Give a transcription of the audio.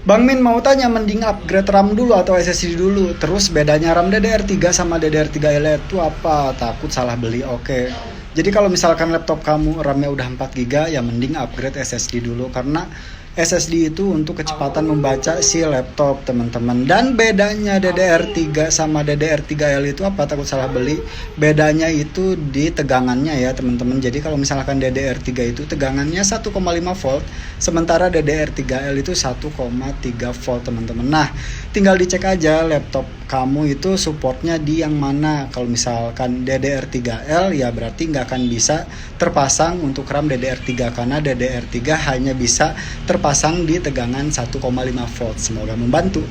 Bang Min mau tanya, mending upgrade RAM dulu atau SSD dulu? Terus bedanya RAM DDR3 sama DDR3L itu apa? Takut salah beli. Oke. Jadi kalau misalkan laptop kamu RAM-nya udah 4 GB, ya mending upgrade SSD dulu, karena SSD itu untuk kecepatan membaca si laptop, teman-teman. Dan bedanya DDR3 sama DDR3L itu apa? Takut salah beli. Bedanya itu di tegangannya ya, teman-teman. Jadi kalau misalkan DDR3 itu tegangannya 1,5 volt, sementara DDR3L itu 1,3 volt, teman-teman. Nah, tinggal dicek aja laptop kamu itu supportnya di yang mana. Kalau misalkan DDR3L, ya berarti nggak akan bisa terpasang untuk RAM DDR3, karena DDR3 hanya bisa terpasang di tegangan 1,5 volt. Semoga membantu.